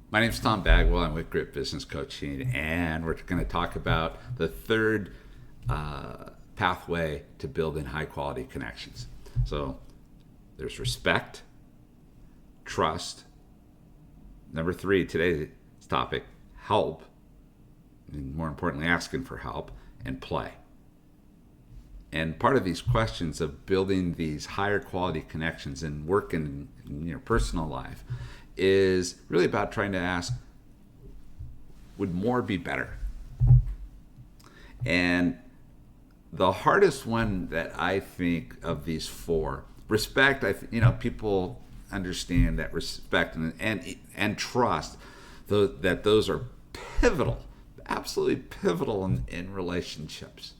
My name's Tom Bagwell. I'm with Grit Business Coaching, and we're going to talk about the third pathway to building high quality connections. So there's respect, trust. Number three, today's topic, help, and more importantly, asking for help, and play. And part of these questions of building these higher quality connections and work in your personal life is really about trying to ask, would more be better? And the hardest one that I think of these four, respect, people understand that respect and trust, that those are pivotal, absolutely pivotal in relationships.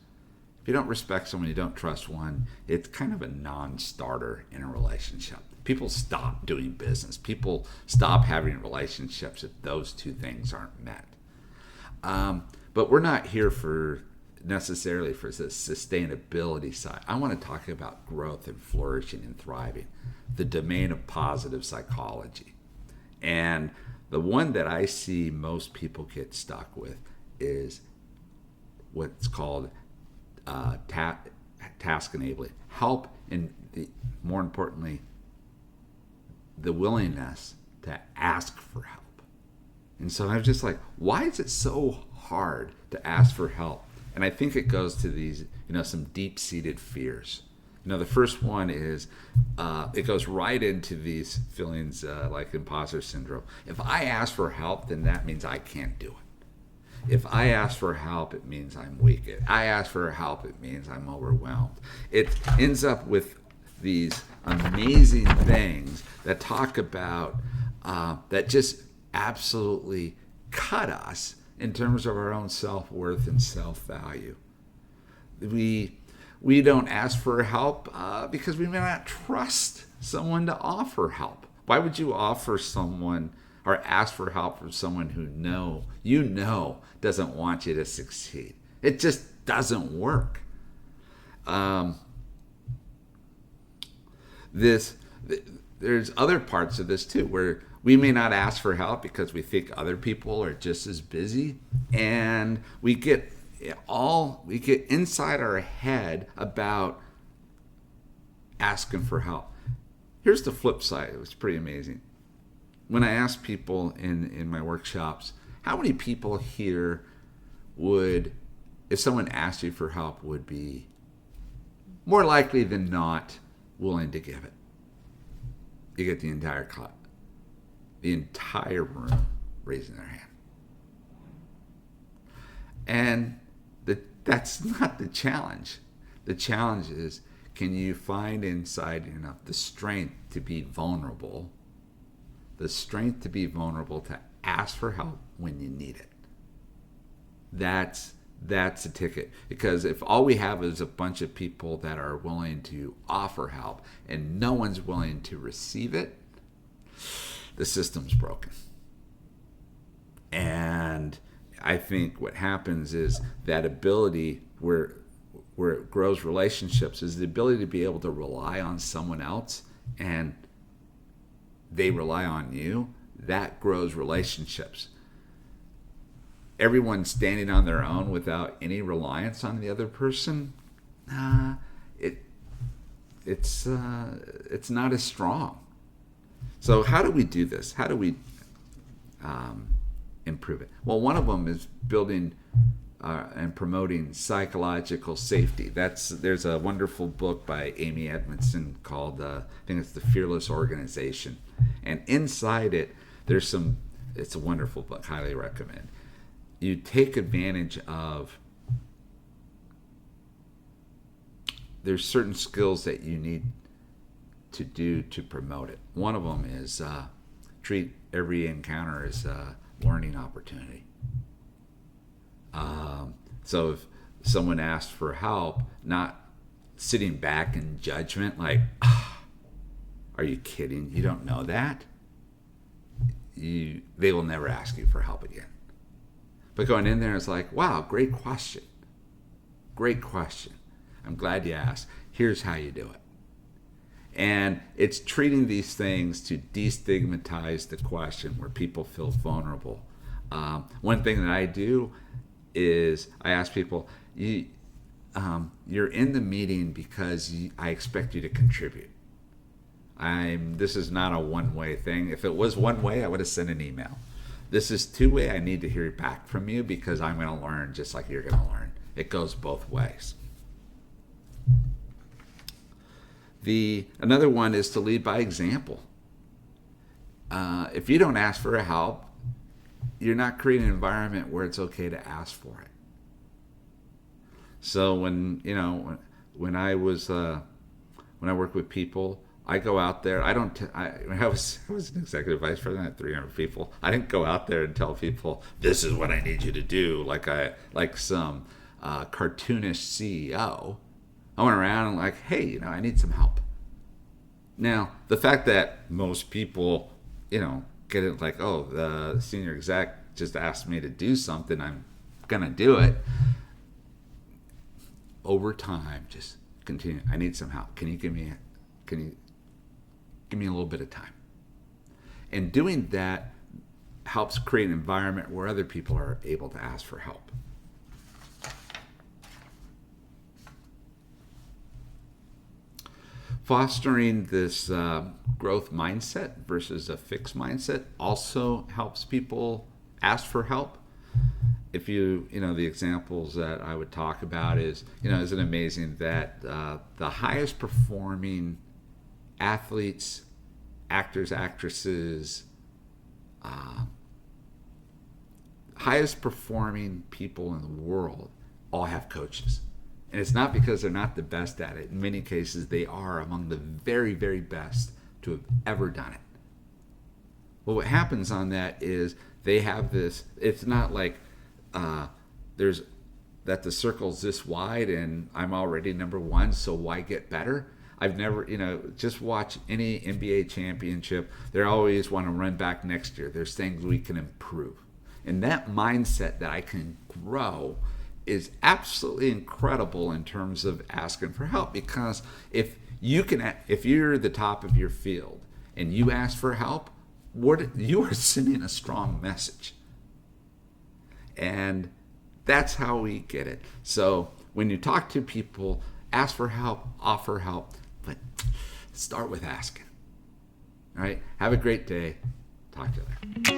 If you don't respect someone, you don't trust one, it's kind of a non-starter in a relationship. People stop doing business. People stop having relationships if those two things aren't met. But we're not here necessarily for the sustainability side. I want to talk about growth and flourishing and thriving, the domain of positive psychology. And the one that I see most people get stuck with is what's called task enabling, help, and more importantly, the willingness to ask for help. And so I was just like, why is it so hard to ask for help? And I think it goes to these, some deep-seated fears. The first one is it goes right into these feelings like imposter syndrome. If I ask for help, then that means I can't do it. If I ask for help, it means I'm weak. If I ask for help, it means I'm overwhelmed. It ends up with these amazing things that talk about that just absolutely cut us in terms of our own self-worth and self-value. We don't ask for help because we may not trust someone to offer help. Why would you offer someone or ask for help from someone who doesn't want you to succeed? It just doesn't work. There's other parts of this too, where we may not ask for help because we think other people are just as busy, and we get inside our head about asking for help. Here's the flip side. It was pretty amazing. When I ask people in my workshops, how many people here would, if someone asked you for help, would be more likely than not willing to give it? You get the entire room raising their hand. And that's not the challenge. The challenge is, can you find inside enough the strength to be vulnerable, to ask for help when you need it? That's a ticket. Because if all we have is a bunch of people that are willing to offer help and no one's willing to receive it, the system's broken. And I think what happens is that ability where it grows relationships is the ability to be able to rely on someone else and they rely on you. That grows relationships. Everyone standing on their own without any reliance on the other person, it's not as strong. So how do we do this? How do we improve it? Well, one of them is building and promoting psychological safety. There's a wonderful book by Amy Edmondson called, I think it's The Fearless Organization. And inside it, it's a wonderful book, highly recommend. You take advantage of, there's certain skills that you need to do to promote it. One of them is treat every encounter as a learning opportunity. So if someone asks for help, not sitting back in judgment like, are you kidding? You don't know that? They will never ask you for help again. But going in there is like, wow, great question. Great question. I'm glad you asked. Here's how you do it. And it's treating these things to destigmatize the question where people feel vulnerable. One thing that I do is I ask people, you're in the meeting because I expect you to contribute. This is not a one-way thing. If it was one way, I would have sent an email. This is two-way. I need to hear back from you because I'm going to learn just like you're going to learn. It goes both ways. Another one is to lead by example. If you don't ask for help, you're not creating an environment where it's okay to ask for it. So when I work with people, I go out there. When I was an executive vice president at 300 people. I didn't go out there and tell people this is what I need you to do, like some cartoonish CEO. I went around and like, hey, I need some help. Now, the fact that most people, get it like, oh, the senior exec just asked me to do something, I'm gonna do it. Over time, just continue. I need some help. Can you give me a little bit of time? And doing that helps create an environment where other people are able to ask for help. Fostering this growth mindset versus a fixed mindset also helps people ask for help. If the examples that I would talk about is, isn't it amazing that the highest performing athletes, actors, actresses, highest performing people in the world all have coaches. And it's not because they're not the best at it. In many cases, they are among the very, very best to have ever done it. Well, what happens on that is they have this, it's not like the circle's this wide and I'm already number one, so why get better? I've never, just watch any NBA championship. They always want to run back next year. There's things we can improve. And that mindset that I can grow is absolutely incredible in terms of asking for help, because if you're the top of your field and you ask for help, you are sending a strong message. And that's how we get it. So when you talk to people, ask for help, offer help, but start with asking. All right? Have a great day. Talk to you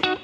later.